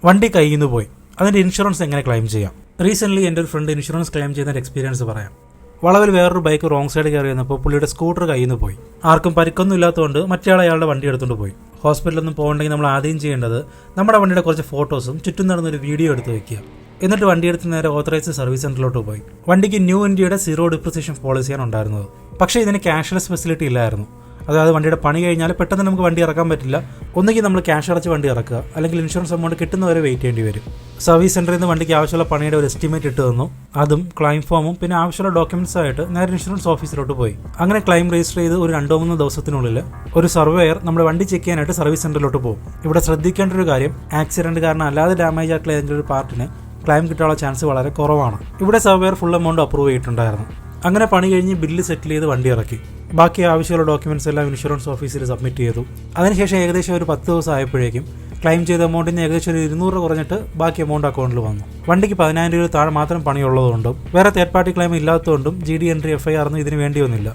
വണ്ടി കയ്യിൽ നിന്ന് പോയി. അതിൻ്റെ ഇൻഷുറൻസ് എങ്ങനെ ക്ലെയിം ചെയ്യാം? റീസെൻ്റ്ലി എൻ്റെ ഒരു ഫ്രണ്ട് ഇൻഷുറൻസ് ക്ലെയിം ചെയ്യുന്ന എക്സ്പീരിയൻസ് പറയാം. വളവിൽ വേറൊരു ബൈക്ക് റോങ് സൈഡ് കയറി വന്നപ്പോൾ പുള്ളിയുടെ സ്കൂട്ടർ കയ്യിൽ നിന്ന് പോയി. ആർക്കും പരിക്കൊന്നും ഇല്ലാത്തതുകൊണ്ട് മറ്റേ അയാളുടെ വണ്ടി എടുത്തുകൊണ്ട് പോയി. ഹോസ്പിറ്റലൊന്നും പോകണമെങ്കിൽ നമ്മൾ ആദ്യം ചെയ്യേണ്ടത് നമ്മുടെ വണ്ടിയുടെ കുറച്ച് ഫോട്ടോസും ചുറ്റും നടന്നൊരു വീഡിയോ എടുത്ത് വയ്ക്കുക. എന്നിട്ട് വണ്ടി എടുത്ത് നേരെ ഓതറൈസ്ഡ് സർവീസ് സെൻ്ററിലോട്ട് പോയി. വണ്ടിക്ക് ന്യൂ ഇന്ത്യയുടെ 0 ഡിപ്രിസിയേഷൻ പോളിസിയാണ് ഉണ്ടായിരുന്നത്. പക്ഷേ ഇതിന് ക്യാഷ്ലെസ് ഫെസിലിറ്റി ഇല്ലായിരുന്നു. അതായത് വണ്ടിയുടെ പണി കഴിഞ്ഞാൽ പെട്ടെന്ന് നമുക്ക് വണ്ടി ഇറക്കാൻ പറ്റില്ല. ഒന്നുകിൽ നമ്മൾ ക്യാഷ് അടച്ച് വണ്ടി ഇറക്കുക, അല്ലെങ്കിൽ ഇൻഷുറൻസ് എമൗണ്ട് കിട്ടുന്നവരെ വെയിറ്റ് ചെയ്യേണ്ടി വരും. സർവീസ് സെൻ്ററിൽ നിന്ന് വണ്ടിക്ക് ആവശ്യമുള്ള പണിയുടെ ഒരു എസ്റ്റിമേറ്റ് ഇട്ട് തന്നു. അതും ക്ലെയിം ഫോമും പിന്നെ ആവശ്യമുള്ള ഡോക്യുമെന്റ്സ് ആയിട്ട് നേരെ ഇൻഷുറൻസ് ഓഫീസിലോട്ട് പോയി. അങ്ങനെ ക്ലെയിം രജിസ്റ്റർ ചെയ്ത് ഒരു 2-3 ദിവസത്തിനുള്ളിൽ ഒരു സർവേയർ നമ്മുടെ വണ്ടി ചെക്ക് ചെയ്യാനായിട്ട് സർവീസ് സെൻ്ററിലോട്ട് പോകും. ഇവിടെ ശ്രദ്ധിക്കേണ്ട ഒരു കാര്യം, ആക്സിഡന്റ് കാരണം അല്ലാതെ ഡാമേജ് ആയിട്ടുള്ള ഏതെങ്കിലും ഒരു പാർട്ടിന് ക്ലെയിം കിട്ടാനുള്ള ചാൻസ് വളരെ കുറവാണ്. ഇവിടെ സർവേയർ ഫുൾ എമൗണ്ട് അപ്രൂവ് ചെയ്തിട്ടുണ്ടായിരുന്നു. അങ്ങനെ പണി കഴിഞ്ഞ് ബില്ല് സെറ്റിൽ ചെയ്ത് വണ്ടി ഇറക്കി. ബാക്കി ആവശ്യമുള്ള ഡോക്യുമെന്റ്സ് എല്ലാം ഇൻഷുറൻസ് ഓഫീസിൽ സബ്മിറ്റ് ചെയ്തു. അതിനുശേഷം ഏകദേശം ഒരു 10 ദിവസം ആയപ്പോഴേക്കും ക്ലെയിം ചെയ്ത എമൗണ്ടിന് ഏകദേശം ഒരു 200 കുറഞ്ഞിട്ട് ബാക്കി എമൗണ്ട് അക്കൗണ്ടിൽ വന്നു. വണ്ടിക്ക് 10,000 രൂപ താഴെ മാത്രം പണിയുള്ളതുകൊണ്ടും വേറെ തേർഡ് പാർട്ടി ക്ലെയിം ഇല്ലാത്തതുകൊണ്ടും GD എൻട്രി FIR ഒന്നും ഇതിന് വേണ്ടി വന്നില്ല.